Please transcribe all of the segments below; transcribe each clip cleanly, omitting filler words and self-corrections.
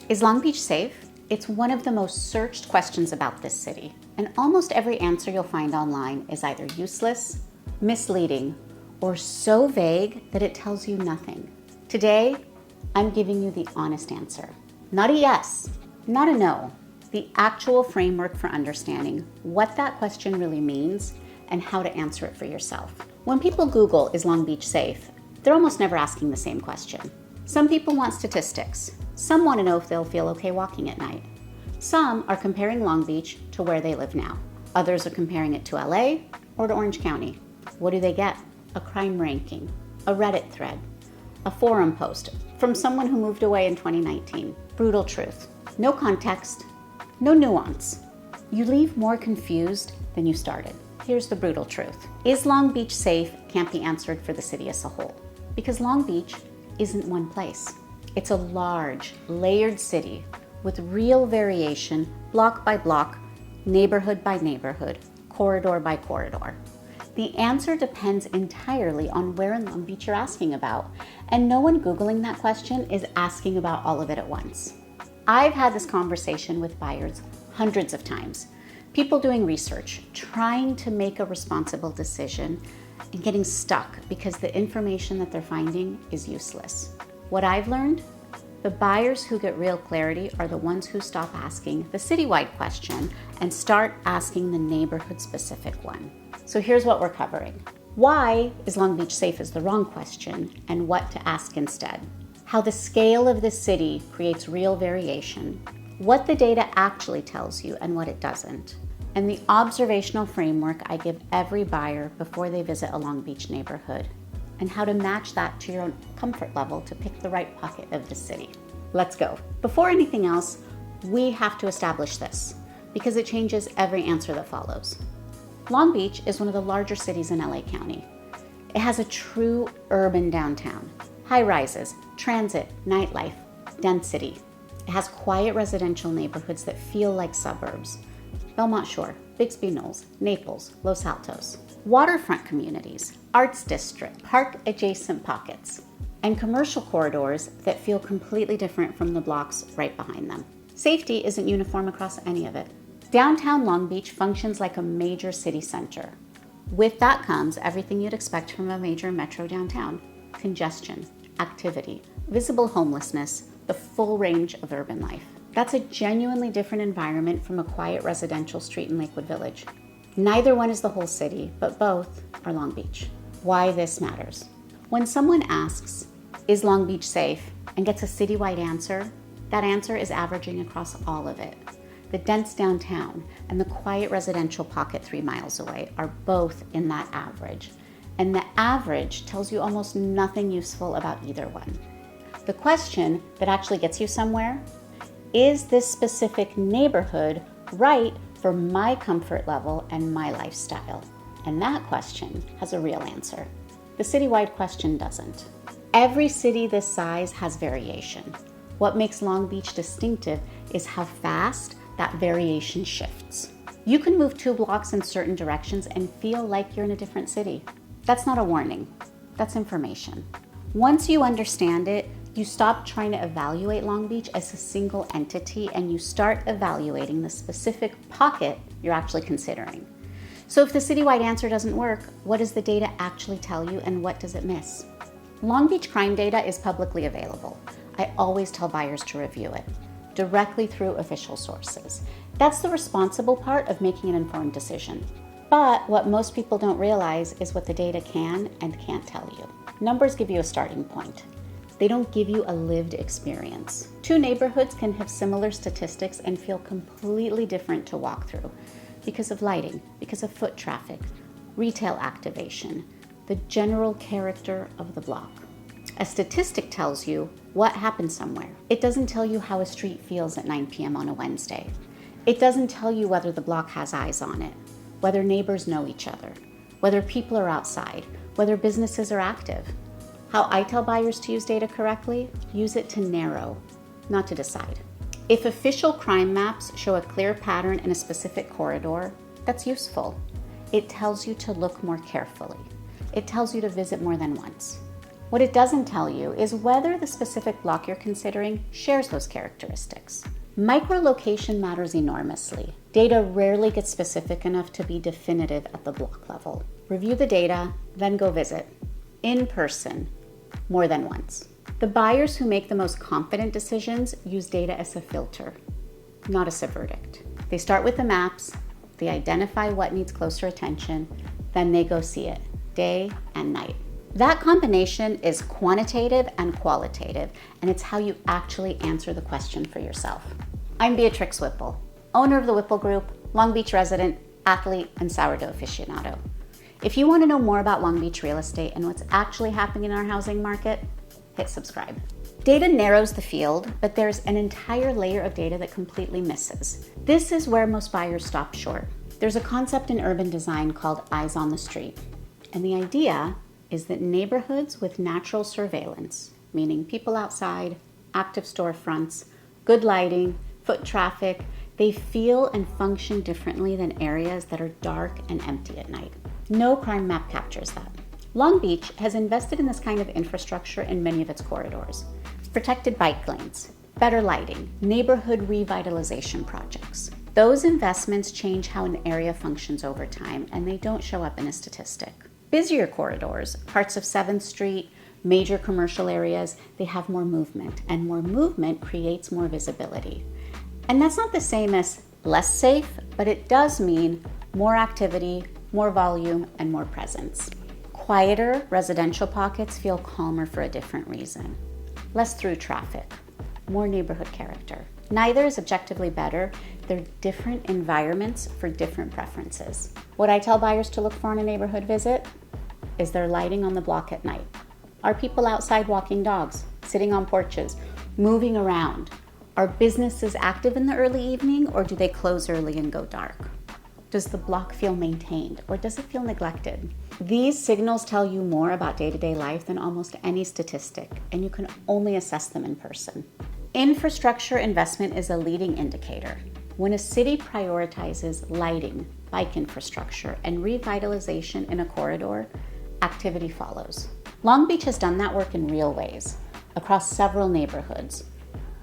Is Long Beach safe? It's one of the most searched questions about this city, and almost every answer you'll find online is either useless, misleading, or so vague that it tells you nothing. Today, I'm giving you the honest answer. Not a yes, not a no, the actual framework for understanding what that question really means and how to answer it for yourself. When people Google, is Long Beach safe? They're almost never asking the same question. Some people want statistics. Some want to know if they'll feel okay walking at night. Some are comparing Long Beach to where they live now. Others are comparing it to LA or to Orange County. What do they get? A crime ranking, a Reddit thread, a forum post from someone who moved away in 2019. Brutal truth. No context, no nuance. You leave more confused than you started. Here's the brutal truth. Is Long Beach safe can't be answered for the city as a whole, because Long Beach isn't one place. It's a large, layered city with real variation, block by block, neighborhood by neighborhood, corridor by corridor. The answer depends entirely on where in Long Beach you're asking about, and no one Googling that question is asking about all of it at once. I've had this conversation with buyers hundreds of times. People doing research, trying to make a responsible decision, and getting stuck because the information that they're finding is useless. What I've learned? The buyers who get real clarity are the ones who stop asking the citywide question and start asking the neighborhood-specific one. So here's what we're covering. Why is Long Beach safe is the wrong question, and what to ask instead. How the scale of this city creates real variation, what the data actually tells you and what it doesn't, and the observational framework I give every buyer before they visit a Long Beach neighborhood, and how to match that to your own comfort level to pick the right pocket of the city. Let's go. Before anything else, we have to establish this because it changes every answer that follows. Long Beach is one of the larger cities in LA County. It has a true urban downtown, high rises, transit, nightlife, density. It has quiet residential neighborhoods that feel like suburbs. Belmont Shore, Bixby Knolls, Naples, Los Altos. Waterfront communities, arts district, park adjacent pockets, and commercial corridors that feel completely different from the blocks right behind them. Safety isn't uniform across any of it. Downtown Long Beach functions like a major city center. With that comes everything you'd expect from a major metro downtown: congestion, activity, visible homelessness, the full range of urban life. That's a genuinely different environment from a quiet residential street in Lakewood Village. Neither one is the whole city, but both are Long Beach. Why this matters. When someone asks, is Long Beach safe, and gets a citywide answer, that answer is averaging across all of it. The dense downtown and the quiet residential pocket 3 miles away are both in that average. And the average tells you almost nothing useful about either one. The question that actually gets you somewhere, is this specific neighborhood right for my comfort level and my lifestyle? And that question has a real answer. The citywide question doesn't. Every city this size has variation. What makes Long Beach distinctive is how fast that variation shifts. You can move 2 blocks in certain directions and feel like you're in a different city. That's not a warning, that's information. Once you understand it, you stop trying to evaluate Long Beach as a single entity and you start evaluating the specific pocket you're actually considering. So if the citywide answer doesn't work, what does the data actually tell you and what does it miss? Long Beach crime data is publicly available. I always tell buyers to review it directly through official sources. That's the responsible part of making an informed decision. But what most people don't realize is what the data can and can't tell you. Numbers give you a starting point. They don't give you a lived experience. 2 neighborhoods can have similar statistics and feel completely different to walk through because of lighting, because of foot traffic, retail activation, the general character of the block. A statistic tells you what happened somewhere. It doesn't tell you how a street feels at 9 p.m. on a Wednesday. It doesn't tell you whether the block has eyes on it, whether neighbors know each other, whether people are outside, whether businesses are active. How I tell buyers to use data correctly? Use it to narrow, not to decide. If official crime maps show a clear pattern in a specific corridor, that's useful. It tells you to look more carefully. It tells you to visit more than once. What it doesn't tell you is whether the specific block you're considering shares those characteristics. Microlocation matters enormously. Data rarely gets specific enough to be definitive at the block level. Review the data, then go visit. In person, more than once. The buyers who make the most confident decisions use data as a filter, not as a verdict. They start with the maps, they identify what needs closer attention, then they go see it, day and night. That combination is quantitative and qualitative, and it's how you actually answer the question for yourself. I'm Beatrix Whipple, owner of the Whipple Group, Long Beach resident, athlete, and sourdough aficionado. If you want to know more about Long Beach real estate and what's actually happening in our housing market, hit subscribe. Data narrows the field, but there's an entire layer of data that completely misses. This is where most buyers stop short. There's a concept in urban design called eyes on the street. And the idea is that neighborhoods with natural surveillance, meaning people outside, active storefronts, good lighting, foot traffic, they feel and function differently than areas that are dark and empty at night. No crime map captures that. Long Beach has invested in this kind of infrastructure in many of its corridors. Protected bike lanes, better lighting, neighborhood revitalization projects. Those investments change how an area functions over time, and they don't show up in a statistic. Busier corridors, parts of 7th Street, major commercial areas, they have more movement, and more movement creates more visibility. And that's not the same as less safe, but it does mean more activity, more volume, and more presence. Quieter residential pockets feel calmer for a different reason. Less through traffic, more neighborhood character. Neither is objectively better. They're different environments for different preferences. What I tell buyers to look for in a neighborhood visit is there lighting on the block at night? Are people outside walking dogs, sitting on porches, moving around? Are businesses active in the early evening, or do they close early and go dark? Does the block feel maintained, or does it feel neglected? These signals tell you more about day-to-day life than almost any statistic, and you can only assess them in person. Infrastructure investment is a leading indicator. When a city prioritizes lighting, bike infrastructure, and revitalization in a corridor, activity follows. Long Beach has done that work in real ways, across several neighborhoods.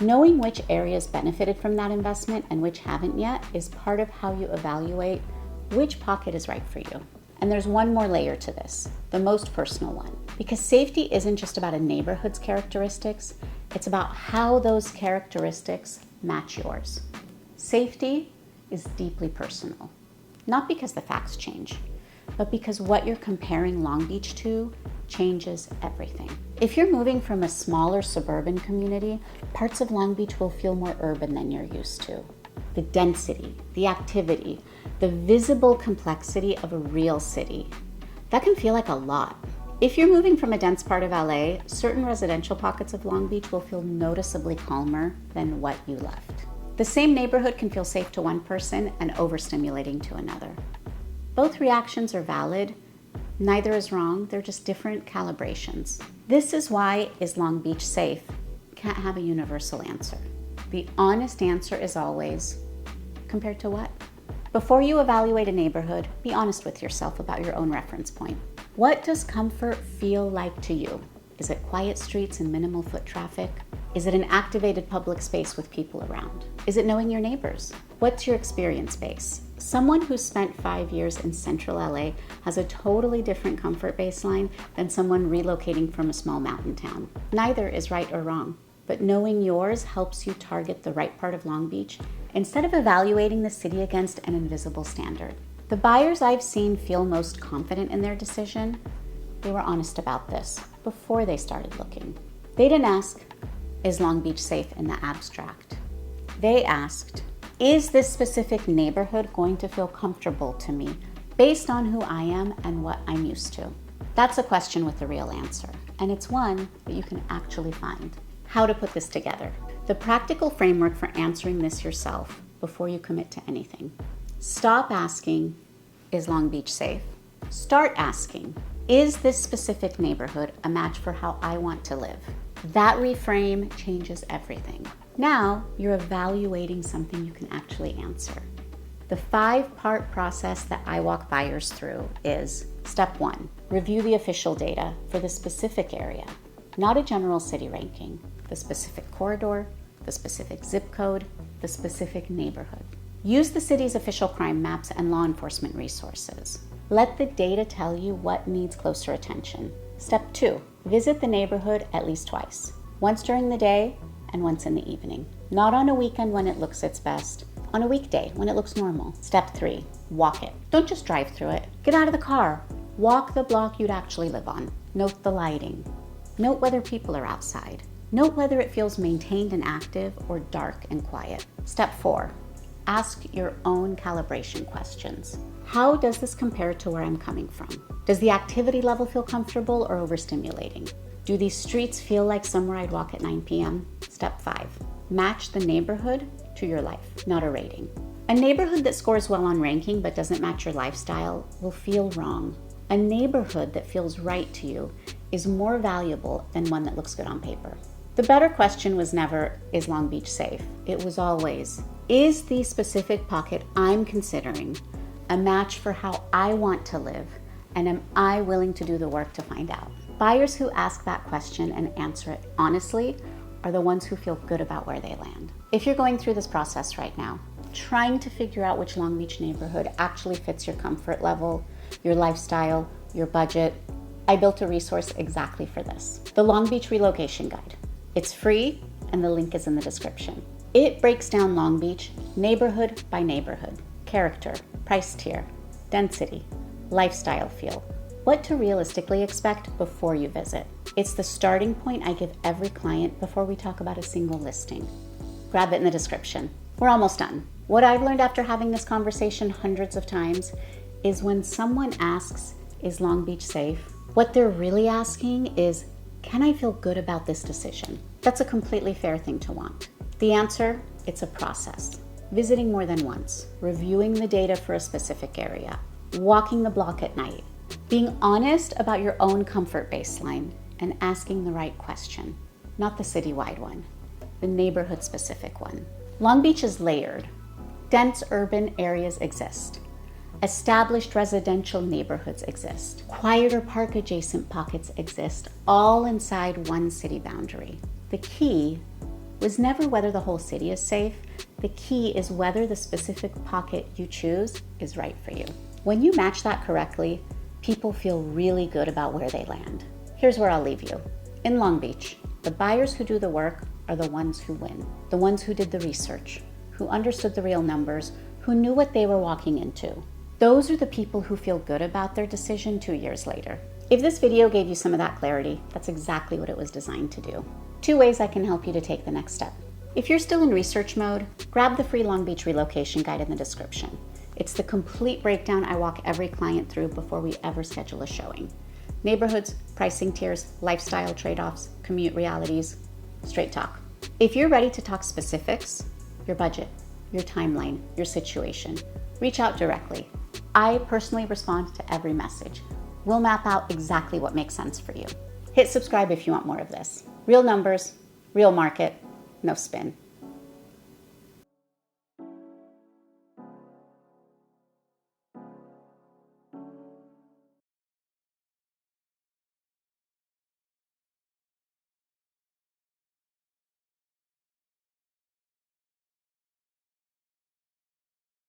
Knowing which areas benefited from that investment and which haven't yet is part of how you evaluate which pocket is right for you. And there's one more layer to this, the most personal one. Because safety isn't just about a neighborhood's characteristics, it's about how those characteristics match yours. Safety is deeply personal, not because the facts change, but because what you're comparing Long Beach to changes everything. If you're moving from a smaller suburban community, parts of Long Beach will feel more urban than you're used to. The density, the activity, the visible complexity of a real city, that can feel like a lot. If you're moving from a dense part of LA, certain residential pockets of Long Beach will feel noticeably calmer than what you left. The same neighborhood can feel safe to one person and overstimulating to another. Both reactions are valid. Neither is wrong, they're just different calibrations. This is why is Long Beach safe? Can't have a universal answer. The honest answer is always, compared to what? Before you evaluate a neighborhood, be honest with yourself about your own reference point. What does comfort feel like to you? Is it quiet streets and minimal foot traffic? Is it an activated public space with people around? Is it knowing your neighbors? What's your experience base? Someone who spent 5 years in central LA has a totally different comfort baseline than someone relocating from a small mountain town. Neither is right or wrong, but knowing yours helps you target the right part of Long Beach instead of evaluating the city against an invisible standard. The buyers I've seen feel most confident in their decision, they were honest about this before they started looking. They didn't ask, is Long Beach safe in the abstract? They asked, is this specific neighborhood going to feel comfortable to me based on who I am and what I'm used to? That's a question with a real answer, and it's one that you can actually find. How to put this together. The practical framework for answering this yourself before you commit to anything. Stop asking, is Long Beach safe? Start asking, is this specific neighborhood a match for how I want to live? That reframe changes everything. Now you're evaluating something you can actually answer. The 5-part process that I walk buyers through is Step 1, review the official data for the specific area, not a general city ranking, the specific corridor, the specific zip code, the specific neighborhood. Use the city's official crime maps and law enforcement resources. Let the data tell you what needs closer attention. Step 2, visit the neighborhood at least twice, once during the day and once in the evening. Not on a weekend when it looks its best, on a weekday when it looks normal. Step 3, walk it. Don't just drive through it. Get out of the car. Walk the block you'd actually live on. Note the lighting. Note whether people are outside. Note whether it feels maintained and active or dark and quiet. Step 4, ask your own calibration questions. How does this compare to where I'm coming from? Does the activity level feel comfortable or overstimulating? Do these streets feel like somewhere I'd walk at 9 p.m.? Step 5, match the neighborhood to your life, not a rating. A neighborhood that scores well on ranking but doesn't match your lifestyle will feel wrong. A neighborhood that feels right to you is more valuable than one that looks good on paper. The better question was never, is Long Beach safe? It was always, is the specific pocket I'm considering a match for how I want to live, and am I willing to do the work to find out? Buyers who ask that question and answer it honestly are the ones who feel good about where they land. If you're going through this process right now, trying to figure out which Long Beach neighborhood actually fits your comfort level, your lifestyle, your budget, I built a resource exactly for this, the Long Beach Relocation Guide. It's free, and the link is in the description. It breaks down Long Beach neighborhood by neighborhood, character, price tier, density, lifestyle feel, what to realistically expect before you visit. It's the starting point I give every client before we talk about a single listing. Grab it in the description. We're almost done. What I've learned after having this conversation hundreds of times is when someone asks, is Long Beach safe? What they're really asking is, can I feel good about this decision? That's a completely fair thing to want. The answer, it's a process. Visiting more than once, reviewing the data for a specific area, walking the block at night, being honest about your own comfort baseline, and asking the right question, not the citywide one, the neighborhood-specific one. Long Beach is layered. Dense urban areas exist. Established residential neighborhoods exist. Quieter park-adjacent pockets exist, all inside one city boundary. The key was never whether the whole city is safe. The key is whether the specific pocket you choose is right for you. When you match that correctly, people feel really good about where they land. Here's where I'll leave you. In Long Beach, the buyers who do the work are the ones who win, the ones who did the research, who understood the real numbers, who knew what they were walking into. Those are the people who feel good about their decision 2 years later. If this video gave you some of that clarity, that's exactly what it was designed to do. 2 ways I can help you to take the next step. If you're still in research mode, grab the free Long Beach Relocation Guide in the description. It's the complete breakdown I walk every client through before we ever schedule a showing. Neighborhoods, pricing tiers, lifestyle trade-offs, commute realities, straight talk. If you're ready to talk specifics, your budget, your timeline, your situation, reach out directly. I personally respond to every message. We'll map out exactly what makes sense for you. Hit subscribe if you want more of this. Real numbers, real market, no spin.